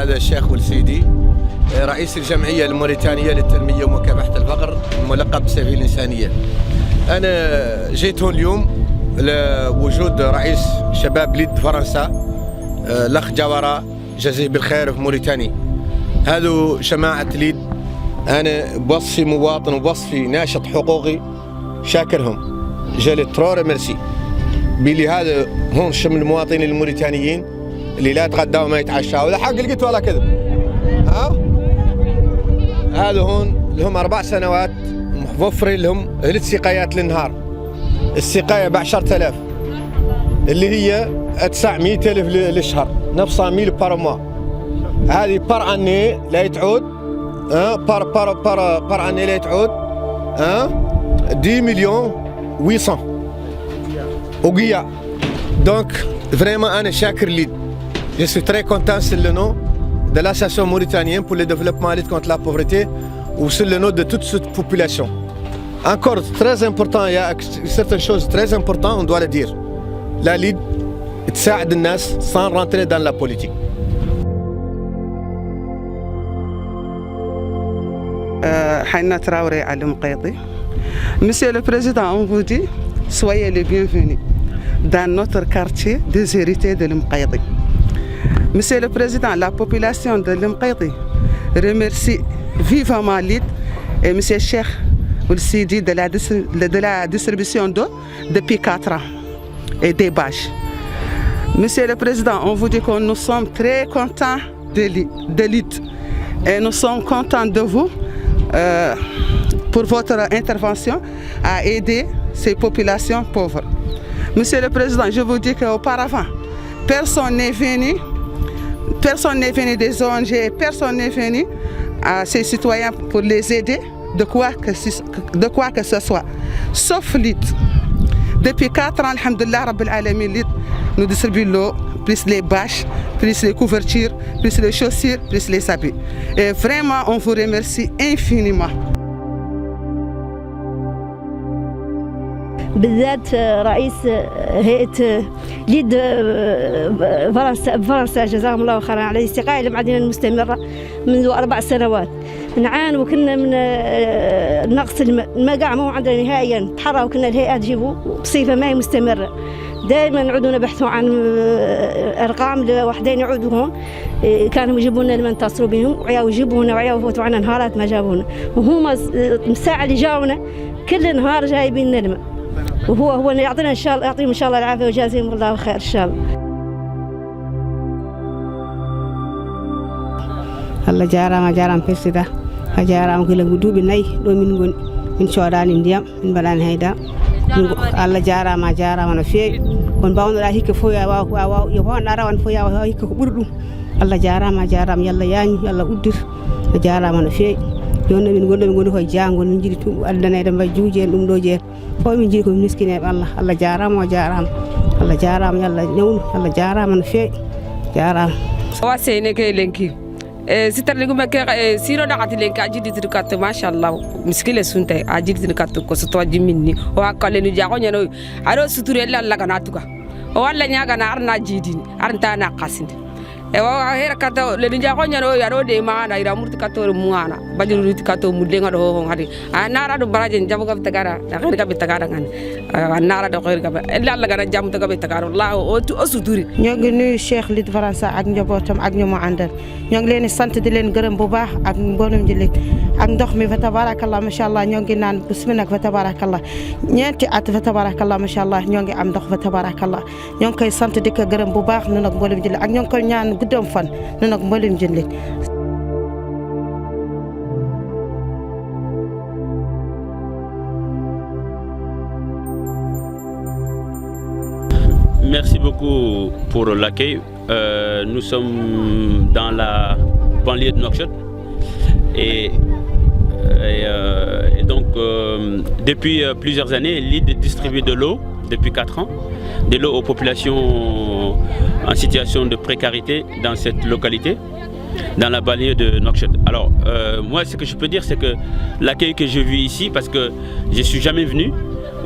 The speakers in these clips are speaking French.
هذا الشيخ والسيدي رئيس الجمعية الموريتانية للتنمية ومكافحة الفقر الملقب بسفير الإنسانية. أنا جيت هون اليوم لوجود رئيس شباب ليد فرنسا الأخ جوارا جزيه بالخير في موريتانيا. هذو جماعة ليد أنا بوصفي مواطن وبوصفي ناشط حقوقي شاكرهم. جالي تروري ميرسي بلي هذا هون شمل المواطنين الموريتانيين اللي لا يتغداوا وما يتعشاوا. لا حق لقيت ولا كذب. هذا هون لهم 4 سنوات موفرين لهم 3 سقايات للنهار. السقاية ب10,000 اللي هي 900,000 للشهر، 900,000 بار موا. هذه بار اني لا يتعود بار اني لا يتعود 10,800,000 وقيا. دونك فريمون انا شاكر ليد. Je suis très content, c'est le nom de l'association mauritanienne pour le développement et la lutte contre la pauvreté ou c'est le nom de toute cette population. Encore très important, il y a certaines choses très importantes, on doit le dire. La LID تساعد الناس sans rentrer dans la politique. Haïna Traoré Ali Mqaïdi. Monsieur le Président, on vous dit, soyez les bienvenus dans notre quartier déshérité de l'Mqaïdi. Monsieur le Président, la population de l'Mqaïdi remercie vivement l'ID et Monsieur Cheikh Oulsidi de la distribution d'eau depuis 4 ans et des bâches. Monsieur le Président, on vous dit que nous sommes très contents de l'ID et nous sommes contents de vous pour votre intervention à aider ces populations pauvres. Monsieur le Président, je vous dis qu'auparavant, personne n'est venu des ONG, personne n'est venu à ces citoyens pour les aider de quoi que ce soit, sauf l'ID. Depuis 4 ans, alhamdoulilah, Rabbil Alamin, l'ID nous distribue l'eau, plus les bâches, plus les couvertures, plus les chaussures, plus les habits. Et vraiment, on vous remercie infiniment. بالذات رئيس هيئة ليد فرنسا جزاهم الله خيرا على الاستقاء المعدنية المستمرة منذ 4 سنوات. نعاني وكنا من نقص الماء ما عندنا نهائيا. تحرى وكنا الهيئة تجيبوا بصفة ما هي مستمرة. دائما نعودوا نبحثوا عن ارقام لوحدين يعودوا هون كانوا يجيبوا لنا الماء نتصلوا بهم وعياو يجيبونا وعياو يفوتوا عنا نهارات ما جابونا وهما الساعة اللي جاونا كل نهار جايبين لنا الماء وهو يعطينا ان شاء الله يعطيهم ان شاء الله العافيه ويجازيهم الله خير ان شاء الله. Allah jaarama pesida a jaarama gila duuɓi 4 ɗo min goni min coodani ndiyam min mbaɗani hayda. Allah jaarama no feewi kon mbawnoɗa hikka fof yo wonɗa rawane fof yawa hikka ko ɓuuri ɗum. Allah jaarama yalla yañi yalla uddir a jaarama no feewi. joni min goni koye jangol min jiiɗi tum addanede mbay juuji en ɗum ɗo jeen fof min jiiɗi koye miskineɓe Allah jaarama Allah jaarama yalla newnu Allah jaarama no feewi jaarama wa sene ke lenki sitar lingu make sino daqati lenki ajidi trikat mashallah miskile sunte ajidi trikat ko so toji minni o akale ni jago nyano aro suturi Allah kana tuka o walla nyaga na arna jidini arnta na qasinde ewa hera kato le ninja ko nyano yaro de mana ira murti kato muana bajuru ruti kato mudenga do ho hadi anara do baraje jabu gab tagara da khair gab tagara ngan anara do khair gab illa Allah gana jam to gab tagara Allah o suturi ñogi nuyu Cheikh Lid Faransa ak njabotam ak ñomo andal ñogi leen sante di leen gërëm bu baax ak mbolum jëlé ak ndox mi fa tabarakallah ma sha Allah ñogi naan bismillah fa tabarakallah ñenti at fa tabarakallah ma sha Allah ñogi am ndox fa tabarakallah ñong koy sante di ko gërëm bu baax nu nak mbolum jëlé ak ñong koy ñaan guddam fan nu nak mbolum jëlé. Merci beaucoup pour l'accueil. Nous sommes dans la banlieue de Nouakchott et donc depuis plusieurs années, l'ID distribue de l'eau depuis 4 ans, de l'eau aux populations en situation de précarité dans cette localité, dans la banlieue de Nouakchott. Alors moi ce que je peux dire c'est que l'accueil que j'ai vu ici, parce que je ne suis jamais venu,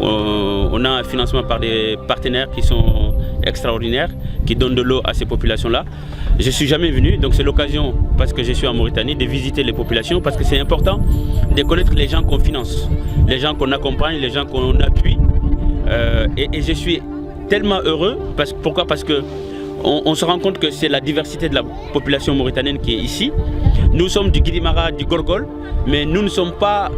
on a un financement par des partenaires qui sont extraordinaire qui donne de l'eau à ces populations-là. Je ne suis jamais venu, donc c'est l'occasion, parce que je suis en Mauritanie, de visiter les populations, parce que c'est important de connaître les gens qu'on finance, les gens qu'on accompagne, les gens qu'on appuie. Et je suis tellement heureux, pourquoi? Parce que on se rend compte que c'est la diversité de la population mauritanienne qui est ici. Nous sommes du Guidimara, du Gorgol, mais nous ne sommes pas,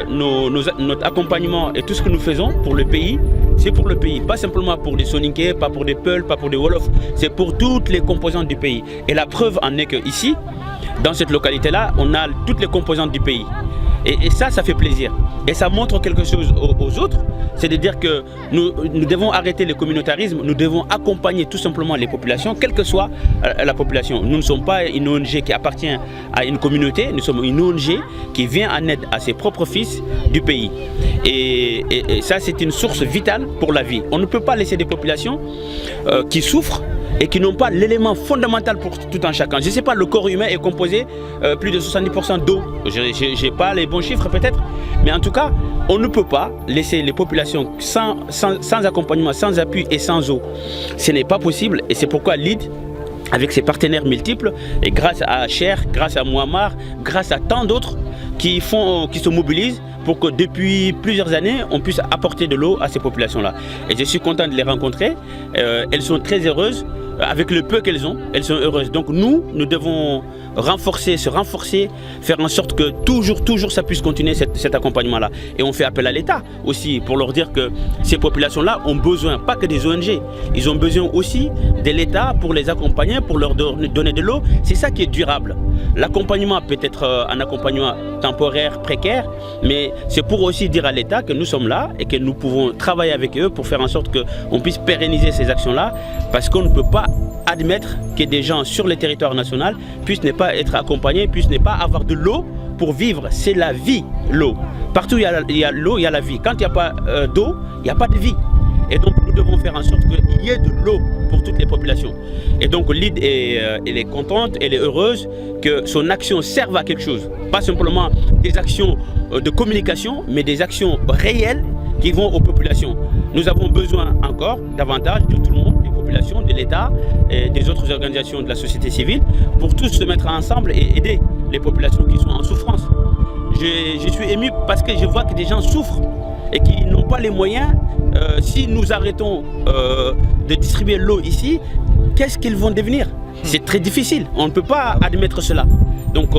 notre accompagnement et tout ce que nous faisons pour le pays, c'est pour le pays, pas simplement pour des Soninké, pas pour des Peuls, pas pour des Wolofs, c'est pour toutes les composantes du pays. Et la preuve en est qu'ici, dans cette localité-là, on a toutes les composantes du pays. Et ça fait plaisir. Et ça montre quelque chose aux autres, c'est de dire que nous devons arrêter le communautarisme, nous devons accompagner tout simplement les populations, quelle que soit la population. Nous ne sommes pas une ONG qui appartient à une communauté, nous sommes une ONG qui vient en aide à ses propres fils du pays. Et ça, c'est une source vitale pour la vie. On ne peut pas laisser des populations qui souffrent et qui n'ont pas l'élément fondamental pour tout un chacun. Je ne sais pas, le corps humain est composé plus de 70% d'eau. Je n'ai pas les bons chiffres peut-être, mais en tout cas, on ne peut pas laisser les populations sans accompagnement, sans appui et sans eau. Ce n'est pas possible et c'est pourquoi LEAD, avec ses partenaires multiples, et grâce à Cher, grâce à Mouammar, grâce à tant d'autres qui se mobilisent pour que depuis plusieurs années, on puisse apporter de l'eau à ces populations-là. Et je suis content de les rencontrer. Elles sont très heureuses. Avec le peu qu'elles ont, elles sont heureuses. Donc nous devons se renforcer, faire en sorte que toujours ça puisse continuer cet accompagnement-là. Et on fait appel à l'État aussi pour leur dire que ces populations-là ont besoin, pas que des ONG, ils ont besoin aussi de l'État pour les accompagner, pour leur donner de l'eau. C'est ça qui est durable. L'accompagnement peut être un accompagnement temporaire, précaire, mais c'est pour aussi dire à l'État que nous sommes là et que nous pouvons travailler avec eux pour faire en sorte qu'on puisse pérenniser ces actions-là, parce qu'on ne peut pas admettre que des gens sur le territoire national puissent ne pas être accompagnés, puissent ne pas avoir de l'eau pour vivre. C'est la vie, l'eau. Partout où il y a l'eau, il y a la vie. Quand il n'y a pas d'eau, il n'y a pas de vie. Et donc nous devons faire en sorte qu'il y ait de l'eau pour toutes les populations. Et donc LEAD elle est contente, elle est heureuse que son action serve à quelque chose. Pas simplement des actions de communication, mais des actions réelles qui vont aux populations. Nous avons besoin encore davantage de tout le monde, des populations, de l'État et des autres organisations de la société civile pour tous se mettre ensemble et aider les populations qui sont en souffrance. Je suis ému parce que je vois que des gens souffrent et qui n'ont pas les moyens. Si nous arrêtons de distribuer l'eau ici, qu'est-ce qu'ils vont devenir? C'est très difficile, on ne peut pas admettre cela. Donc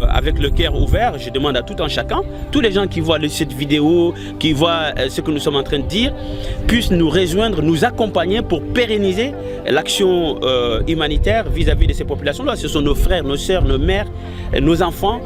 avec le cœur ouvert, je demande à tout un chacun, tous les gens qui voient cette vidéo, qui voient ce que nous sommes en train de dire, puissent nous rejoindre, nous accompagner pour pérenniser l'action humanitaire vis-à-vis de ces populations-là. Ce sont nos frères, nos sœurs, nos mères, nos enfants.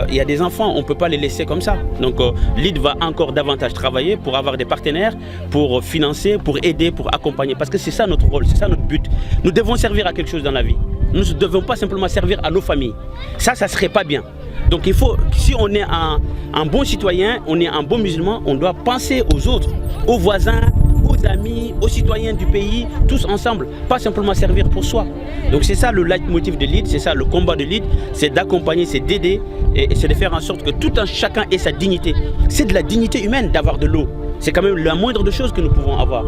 Il y a des enfants, on ne peut pas les laisser comme ça. Donc LEAD va encore davantage travailler pour avoir des partenaires, pour financer, pour aider, pour accompagner. Parce que c'est ça notre rôle, c'est ça notre but. Nous devons servir à quelque chose dans la vie. Nous ne devons pas simplement servir à nos familles. Ça ne serait pas bien. Donc il faut, si on est un bon citoyen, on est un bon musulman, on doit penser aux autres, aux voisins, aux amis, aux citoyens du pays, tous ensemble, pas simplement servir pour soi. Donc c'est ça le leitmotiv de LEAD, c'est ça le combat de LEAD, c'est d'accompagner, c'est d'aider et c'est de faire en sorte que tout un chacun ait sa dignité. C'est de la dignité humaine d'avoir de l'eau. C'est quand même la moindre des choses que nous pouvons avoir.